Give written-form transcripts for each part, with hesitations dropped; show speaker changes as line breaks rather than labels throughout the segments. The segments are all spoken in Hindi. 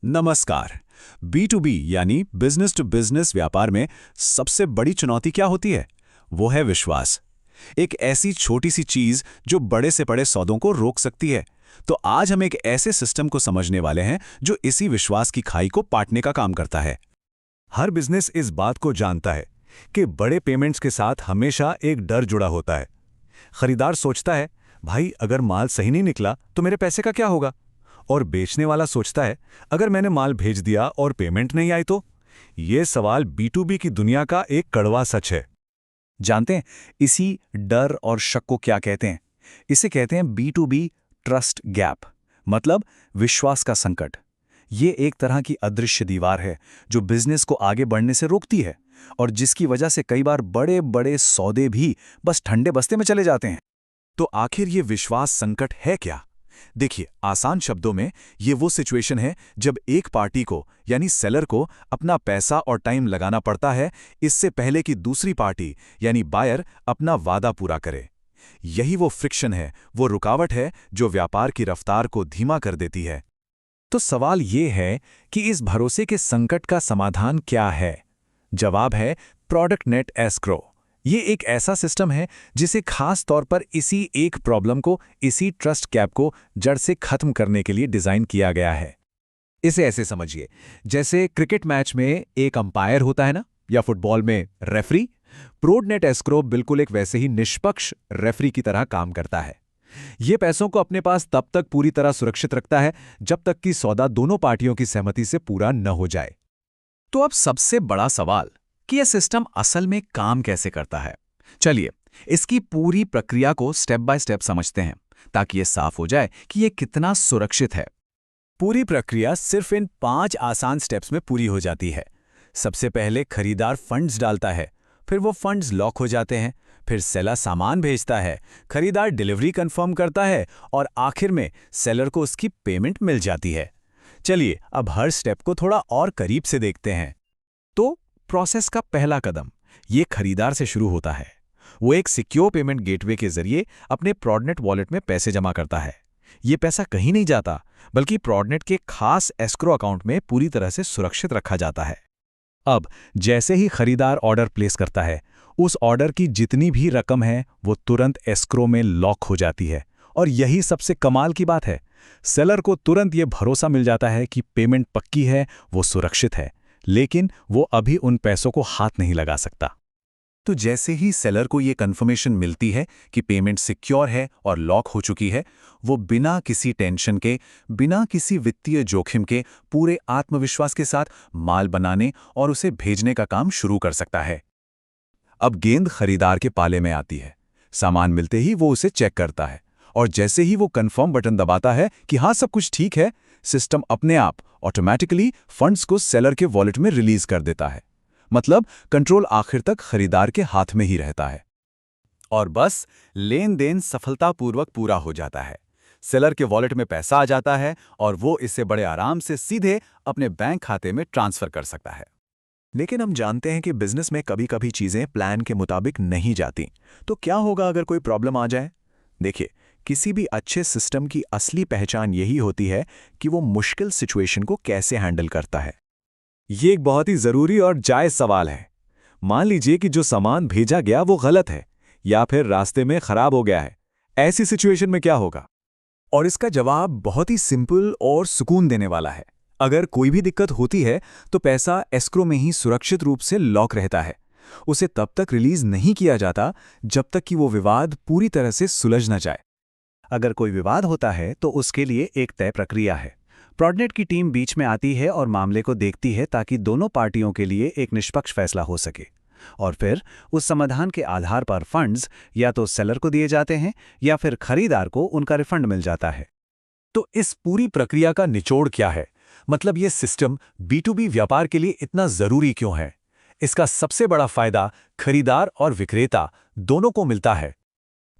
नमस्कार। B2B यानी बिजनेस टू बिजनेस व्यापार में सबसे बड़ी चुनौती क्या होती है? वो है विश्वास। एक ऐसी छोटी सी चीज जो बड़े से बड़े सौदों को रोक सकती है। तो आज हम एक ऐसे सिस्टम को समझने वाले हैं जो इसी विश्वास की खाई को पाटने का काम करता है।
हर बिजनेस इस बात को जानता है कि बड़े पेमेंट्स के साथ हमेशा एक डर जुड़ा होता है। खरीदार सोचता है, भाई अगर माल सही नहीं निकला तो मेरे पैसे का क्या होगा? और बेचने वाला सोचता है, अगर मैंने माल भेज दिया और पेमेंट नहीं आई तो? ये सवाल B2B की दुनिया का एक कड़वा सच है।
जानते हैं इसी डर और शक को क्या कहते हैं? इसे कहते हैं B2B ट्रस्ट गैप, मतलब विश्वास का संकट। ये एक तरह की अदृश्य दीवार है जो बिजनेस को आगे बढ़ने से रोकती है और जिसकी वजह से कई बार बड़े बड़े सौदे भी बस ठंडे बस्ते में चले जाते हैं।
तो आखिर ये विश्वास संकट है क्या? देखिए, आसान शब्दों में ये वो सिचुएशन है जब एक पार्टी को यानी सेलर को अपना पैसा और टाइम लगाना पड़ता है इससे पहले कि दूसरी पार्टी यानी बायर अपना वादा पूरा करे। यही वो फ्रिक्शन है, वो रुकावट है जो व्यापार की रफ्तार को धीमा कर देती है। तो सवाल ये है कि इस भरोसे के संकट का समाधान क्या है? जवाब है प्रोडक्ट नेट एस्क्रो। ये एक ऐसा सिस्टम है जिसे खास तौर पर इसी एक प्रॉब्लम को, इसी ट्रस्ट गैप को जड़ से खत्म करने के लिए डिजाइन किया गया है। इसे ऐसे समझिए, जैसे क्रिकेट मैच में एक अंपायर होता है ना, या फुटबॉल में रेफरी। प्रोडनेट एस्क्रो बिल्कुल एक वैसे ही निष्पक्ष रेफरी की तरह काम करता है। ये पैसों को अपने पास तब तक पूरी तरह सुरक्षित रखता है जब तक कि सौदा दोनों पार्टियों की सहमति से पूरा न हो जाए।
तो अब सबसे बड़ा सवाल कि यह सिस्टम असल में काम कैसे करता है। चलिए इसकी पूरी प्रक्रिया को स्टेप बाय स्टेप समझते हैं ताकि यह साफ हो जाए कि यह कितना सुरक्षित है।
पूरी प्रक्रिया सिर्फ इन 5 आसान स्टेप्स में पूरी हो जाती है। सबसे पहले खरीदार फंड्स डालता है, फिर वो फंड्स लॉक हो जाते हैं, फिर सेलर सामान भेजता है, खरीदार डिलीवरी कंफर्म करता है और आखिर में सेलर को उसकी पेमेंट मिल जाती है। चलिए अब हर स्टेप को थोड़ा और करीब से देखते हैं। तो प्रोसेस का पहला कदम ये खरीदार से शुरू होता है। वो एक सिक्योर पेमेंट गेटवे के जरिए अपने प्रोडनेट वॉलेट में पैसे जमा करता है। ये पैसा कहीं नहीं जाता, बल्कि प्रोडनेट के खास एस्क्रो अकाउंट में पूरी तरह से सुरक्षित रखा जाता है। अब जैसे ही खरीदार ऑर्डर प्लेस करता है, उस ऑर्डर की जितनी भी रकम है वो तुरंत एस्क्रो में लॉक हो जाती है। और यही सबसे कमाल की बात है, सेलर को तुरंत ये भरोसा मिल जाता है कि पेमेंट पक्की है, वो सुरक्षित है, लेकिन वो अभी उन पैसों को हाथ नहीं लगा सकता। तो जैसे ही सेलर को ये कंफर्मेशन मिलती है कि पेमेंट सिक्योर है और लॉक हो चुकी है, वो बिना किसी टेंशन के, बिना किसी वित्तीय जोखिम के पूरे आत्मविश्वास के साथ माल बनाने और उसे भेजने का काम शुरू कर सकता है। अब गेंद खरीदार के पाले में आती है। सामान मिलते ही वो उसे चेक करता है और जैसे ही वो कंफर्म बटन दबाता है कि हाँ सब कुछ ठीक है, सिस्टम अपने आप ऑटोमेटिकली फंड्स को सेलर के वॉलेट में रिलीज कर देता है। मतलब कंट्रोल आखिर तक खरीदार के हाथ में ही रहता है और बस लेन देन सफलतापूर्वक पूरा हो जाता है। सेलर के वॉलेट में पैसा आ जाता है और वो इसे बड़े आराम से सीधे अपने बैंक खाते में ट्रांसफर कर सकता है। लेकिन हम जानते हैं कि बिजनेस में कभी-कभी चीजें प्लान के मुताबिक नहीं जाती। तो क्या होगा अगर कोई प्रॉब्लम आ जाए? देखिए, किसी भी अच्छे सिस्टम की असली पहचान यही होती है कि वो मुश्किल सिचुएशन को कैसे हैंडल करता है। ये एक बहुत ही जरूरी और जायज सवाल है। मान लीजिए कि जो सामान भेजा गया वो गलत है या फिर रास्ते में खराब हो गया है। ऐसी सिचुएशन में क्या होगा? और इसका जवाब बहुत ही सिंपल और सुकून देने वाला है। अगर कोई भी दिक्कत होती है तो पैसा एस्क्रो में ही सुरक्षित रूप से लॉक रहता है। उसे तब तक रिलीज नहीं किया जाता जब तक कि वो विवाद पूरी तरह से सुलझ न जाए। अगर कोई विवाद होता है तो उसके लिए एक तय प्रक्रिया है। प्रोडनेट की टीम बीच में आती है और मामले को देखती है ताकि दोनों पार्टियों के लिए एक निष्पक्ष फैसला हो सके। और फिर उस समाधान के आधार पर फंड्स या तो सेलर को दिए जाते हैं या फिर खरीदार को उनका रिफंड मिल जाता है। तो इस पूरी प्रक्रिया का निचोड़ क्या है? मतलब ये सिस्टम B2B व्यापार के लिए इतना जरूरी क्यों है? इसका सबसे बड़ा फायदा खरीदार और विक्रेता दोनों को मिलता है।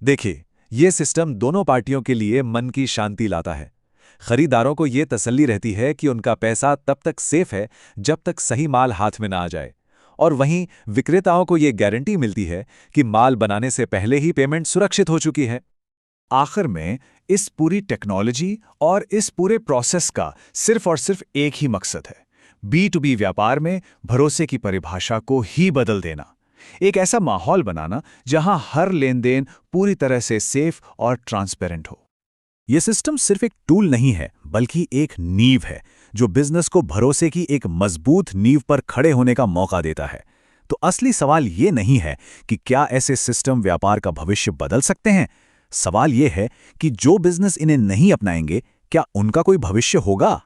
देखिए, ये सिस्टम दोनों पार्टियों के लिए मन की शांति लाता है। खरीदारों को ये तसल्ली रहती है कि उनका पैसा तब तक सेफ है जब तक सही माल हाथ में ना आ जाए, और वहीं विक्रेताओं को ये गारंटी मिलती है कि माल बनाने से पहले ही पेमेंट सुरक्षित हो चुकी है। आखिर में
इस पूरी टेक्नोलॉजी और इस पूरे प्रोसेस का सिर्फ और सिर्फ एक ही मकसद है, B2B व्यापार में भरोसे की परिभाषा को ही बदल देना। एक ऐसा माहौल बनाना जहां हर लेनदेन पूरी तरह से सेफ और ट्रांसपेरेंट हो।
ये सिस्टम सिर्फ एक टूल नहीं है, बल्कि एक नींव है जो बिजनेस को भरोसे की एक मजबूत नींव पर खड़े होने का मौका देता है। तो असली सवाल ये नहीं है कि क्या ऐसे सिस्टम व्यापार का भविष्य बदल सकते हैं। सवाल ये है कि जो बिजनेस इन्हें नहीं अपनाएंगे, क्या उनका कोई भविष्य होगा?